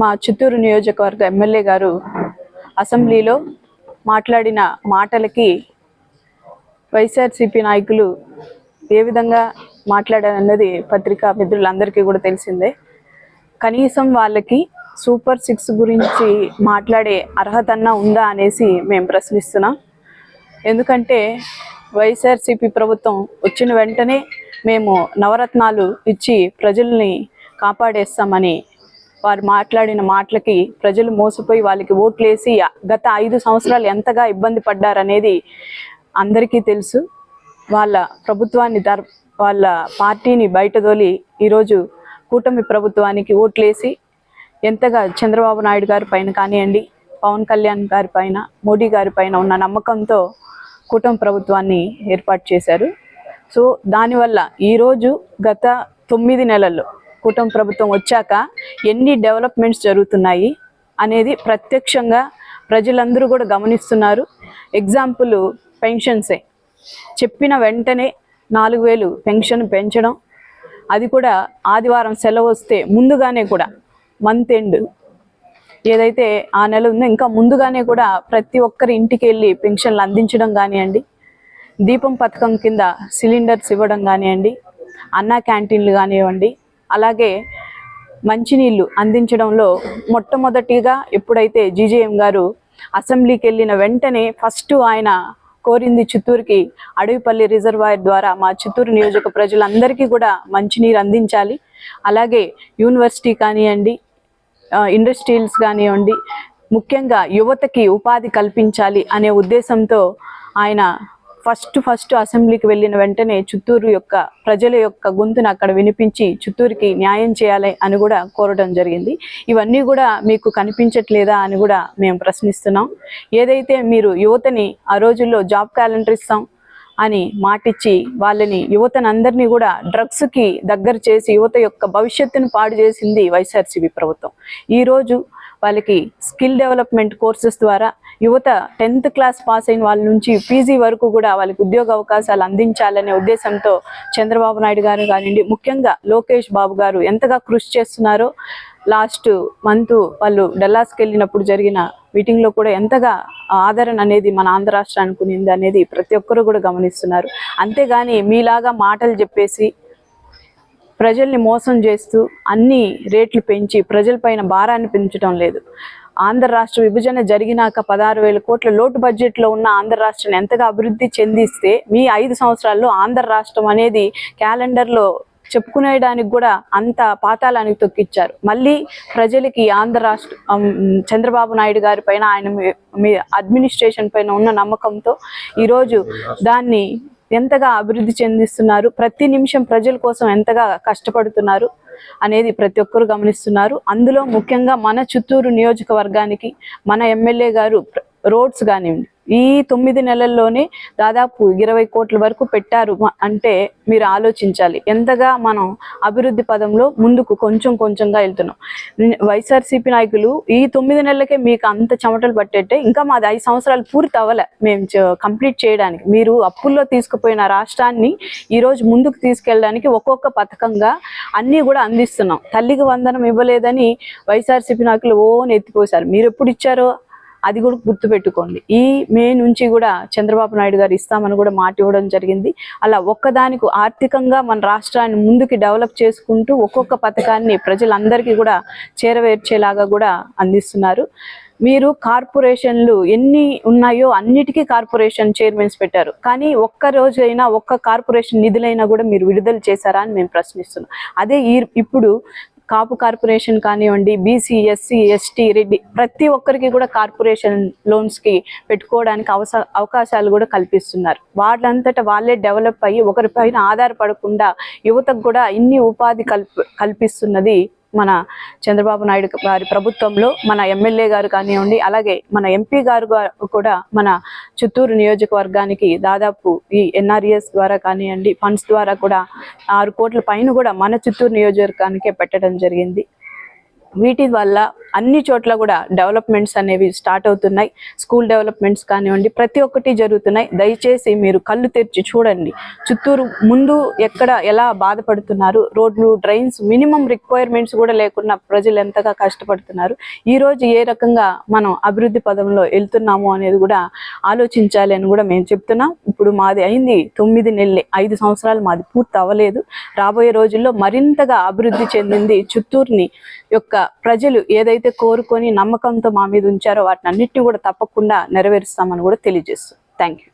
మా చిత్తూరు నియోజకవర్గ ఎమ్మెల్యే గారు అసెంబ్లీలో మాట్లాడిన మాటలకి వైఎస్ఆర్సీపీ నాయకులు ఏ విధంగా మాట్లాడారన్నది పత్రికా మిత్రులందరికీ కూడా తెలిసిందే. కనీసం వాళ్ళకి సూపర్ 6 గురించి మాట్లాడే అర్హత ఉందా అనేసి మేము ప్రశ్నిస్తున్నాం. ఎందుకంటే వైఎస్ఆర్సీపీ ప్రభుత్వం వచ్చిన వెంటనే మేము నవరత్నాలు ఇచ్చి ప్రజల్ని కాపాడేస్తామని వారు మాట్లాడిన మాటలకి ప్రజలు మోసపోయి వాళ్ళకి ఓట్లేసి గత 5 సంవత్సరాలు ఎంతగా ఇబ్బంది పడ్డారనేది అందరికీ తెలుసు. వాళ్ళ ప్రభుత్వాన్ని వాళ్ళ పార్టీని బయటదోలి ఈరోజు కూటమి ప్రభుత్వానికి ఓట్లేసి ఎంతగా చంద్రబాబు నాయుడు గారి పైన కానివ్వండి, పవన్ కళ్యాణ్ గారి పైన, మోడీ గారి పైన ఉన్న నమ్మకంతో కూటమి ప్రభుత్వాన్ని ఏర్పాటు చేశారు. సో దానివల్ల ఈరోజు గత 9 నెలల్లో కూటమి ప్రభుత్వం వచ్చాక ఎన్ని డెవలప్మెంట్స్ జరుగుతున్నాయి అనేది ప్రత్యక్షంగా ప్రజలందరూ కూడా గమనిస్తున్నారు. ఎగ్జాంపుల్ పెన్షన్సే, చెప్పిన వెంటనే 4000 పెన్షన్ పెంచడం, అది కూడా ఆదివారం సెలవు వస్తే ముందుగానే కూడా మంత్ ఎండ్ ఏదైతే ఆ నెల ఉందో ఇంకా ముందుగానే కూడా ప్రతి ఒక్కరి ఇంటికి వెళ్ళి పెన్షన్లు అందించడం కానివ్వండి, దీపం పథకం కింద సిలిండర్స్ ఇవ్వడం కానివ్వండి, అన్నా క్యాంటీన్లు కానివ్వండి, అలాగే మంచినీళ్ళు అందించడంలో మొట్టమొదటిగా ఎప్పుడైతే జీజేఎం గారు అసెంబ్లీకి వెళ్ళిన వెంటనే ఫస్ట్ ఆయన కోరింది చిత్తూరుకి అడవిపల్లి రిజర్వాయర్ ద్వారా మా చిత్తూరు నియోజక ప్రజలందరికీ కూడా మంచినీరు అందించాలి, అలాగే యూనివర్సిటీ కానివ్వండి, ఇండస్ట్రీస్ కానివ్వండి, ముఖ్యంగా యువతకి ఉపాధి కల్పించాలి అనే ఉద్దేశంతో ఆయన ఫస్ట్ అసెంబ్లీకి వెళ్ళిన వెంటనే చిత్తూరు యొక్క ప్రజల యొక్క గొంతును అక్కడ వినిపించి చిత్తూరుకి న్యాయం చేయాలి అని కూడా కోరడం జరిగింది. ఇవన్నీ కూడా మీకు కనిపించట్లేదా అని కూడా మేము ప్రశ్నిస్తున్నాం. ఏదైతే మీరు యువతని ఆ రోజుల్లో జాబ్ క్యాలెండర్ ఇస్తాం అని మాటిచ్చి వాళ్ళని యువతనందరినీ కూడా డ్రగ్స్కి దగ్గర చేసి యువత యొక్క భవిష్యత్తును పాడు చేసింది వైఎస్ఆర్సీపీ ప్రభుత్వం. ఈరోజు వాళ్ళకి స్కిల్ డెవలప్మెంట్ కోర్సెస్ ద్వారా యువత 10th క్లాస్ పాస్ అయిన వాళ్ళ నుంచి పీజీ వరకు కూడా వాళ్ళకి ఉద్యోగ అవకాశాలు అందించాలనే ఉద్దేశంతో చంద్రబాబు నాయుడు గారు కానివ్వండి, ముఖ్యంగా లోకేష్ బాబు గారు ఎంతగా కృషి చేస్తున్నారో లాస్ట్ మంత్ వాళ్ళు డల్లాస్కి వెళ్ళినప్పుడు జరిగిన మీటింగ్లో కూడా ఎంతగా ఆదరణ అనేది మన ఆంధ్ర రాష్ట్రానికి ఉంది అనేది ప్రతి ఒక్కరు కూడా గమనిస్తున్నారు. అంతేగాని మీలాగా మాటలు చెప్పేసి ప్రజల్ని మోసం చేస్తూ అన్ని రేట్లు పెంచి ప్రజలపైన భారాన్ని పెంచడం లేదు. ఆంధ్ర రాష్ట్ర విభజన జరిగినాక 16,000 కోట్ల లోటు బడ్జెట్లో ఉన్న ఆంధ్ర రాష్ట్రాన్ని ఎంతగా అభివృద్ధి చెందిస్తే మీ 5 సంవత్సరాల్లో ఆంధ్ర రాష్ట్రం అనేది క్యాలెండర్లో చెప్పుకునేడానికి కూడా అంత పాతాళానికి తొక్కిచ్చారు. మళ్ళీ ప్రజలకి ఆంధ్ర రాష్ట్ర చంద్రబాబు నాయుడు గారి పైన, ఆయన మీ అడ్మినిస్ట్రేషన్ పైన ఉన్న నమ్మకంతో ఈరోజు దాన్ని ఎంతగా అభివృద్ధి చెందిస్తున్నారు, ప్రతి నిమిషం ప్రజల కోసం ఎంతగా కష్టపడుతున్నారు అనేది ప్రతి ఒక్కరు గమనిస్తున్నారు. అందులో ముఖ్యంగా మన చిత్తూరు నియోజకవర్గానికి మన ఎమ్మెల్యే గారు రోడ్స్ కానివ్వండి ఈ 9 నెలల్లోనే దాదాపు 20 కోట్ల వరకు పెట్టారు అంటే మీరు ఆలోచించాలి ఎంతగా మనం అభివృద్ధి పదంలో ముందుకు కొంచెంగా వెళ్తున్నాం. వైఎస్ఆర్సీపీ నాయకులు ఈ 9 నెలలకే మీకు అంత చెమటలు పట్టేట్టే ఇంకా మాది 5 సంవత్సరాలు పూర్తి అవ్వలే మేము కంప్లీట్ చేయడానికి. మీరు అప్పుల్లో తీసుకుపోయిన రాష్ట్రాన్ని ఈరోజు ముందుకు తీసుకెళ్ళడానికి ఒక్కొక్క పథకంగా అన్నీ కూడా అందిస్తున్నాం. తల్లికి వందనం ఇవ్వలేదని వైఎస్ఆర్సీపీ నాయకులు ఎత్తిపోసారు. మీరు ఎప్పుడు ఇచ్చారో అది కూడా గుర్తుపెట్టుకోండి. ఈ మే నుంచి కూడా చంద్రబాబు నాయుడు గారు ఇస్తామని కూడా మాట ఇవ్వడం జరిగింది. అలా ఒక్కదానికి ఆర్థికంగా మన రాష్ట్రాన్ని ముందుకి డెవలప్ చేసుకుంటూ ఒక్కొక్క పథకాన్ని ప్రజలందరికీ కూడా చేరవేర్చేలాగా కూడా అందిస్తున్నారు. మీరు కార్పొరేషన్లు ఎన్ని ఉన్నాయో అన్నిటికీ కార్పొరేషన్ చైర్మన్స్ పెట్టారు, కానీ ఒక్క రోజైనా ఒక్క కార్పొరేషన్ నిధులైనా కూడా మీరు విడుదల చేశారా అని మేము ప్రశ్నిస్తున్నాం. అదే ఇప్పుడు కాపు కార్పొరేషన్ కానివ్వండి, బీసీ, ఎస్సీ, ఎస్టీ, రెడ్డి ప్రతి ఒక్కరికి కూడా కార్పొరేషన్ లోన్స్కి పెట్టుకోవడానికి అవకాశాలు కూడా కల్పిస్తున్నారు. వాళ్ళంతటా వాళ్ళే డెవలప్ అయ్యి ఒకరిపైన ఆధారపడకుండా యువతకు కూడా ఇన్ని ఉపాధి కల్పిస్తున్నది మన చంద్రబాబు నాయుడు గారి ప్రభుత్వంలో. మన ఎమ్మెల్యే గారు కానివ్వండి, అలాగే మన ఎంపీ గారు కూడా మన చిత్తూరు నియోజకవర్గానికి దాదాపు ఈ ఎన్ఆర్ఈఎస్ ద్వారా కానివ్వండి, ఫండ్స్ ద్వారా కూడా 6 కోట్ల పైన కూడా మన చిత్తూరు నియోజకవర్గానికే పెట్టడం జరిగింది. వీటి వల్ల అన్ని చోట్ల కూడా డెవలప్మెంట్స్ అనేవి స్టార్ట్ అవుతున్నాయి. స్కూల్ డెవలప్మెంట్స్ కానివ్వండి, ప్రతి ఒక్కటి జరుగుతున్నాయి. దయచేసి మీరు కళ్ళు తెరిచి చూడండి. చిత్తూరు ముందు ఎక్కడ ఎలా బాధపడుతున్నారు, రోడ్లు, డ్రైన్స్, మినిమం రిక్వైర్మెంట్స్ కూడా లేకుండా ప్రజలు ఎంతగా కష్టపడుతున్నారు. ఈ రోజు ఏ రకంగా మనం అభివృద్ధి పదంలో వెళ్తున్నాము అనేది కూడా ఆలోచించాలి అని కూడా మేము చెప్తున్నాం. ఇప్పుడు మాది అయింది 9 నెలలే, 5 సంవత్సరాలు మాది పూర్తి అవ్వలేదు. రాబోయే రోజుల్లో మరింతగా అభివృద్ధి చెందింది చిత్తూరుని యొక్క ప్రజలు ఏదైతే కోరుకొని నమ్మకంతో మా మీద ఉంచారో వాటిని అన్నిటిని కూడా తప్పకుండా నెరవేరుస్తామని కూడా తెలియజేస్తాం. Thank you.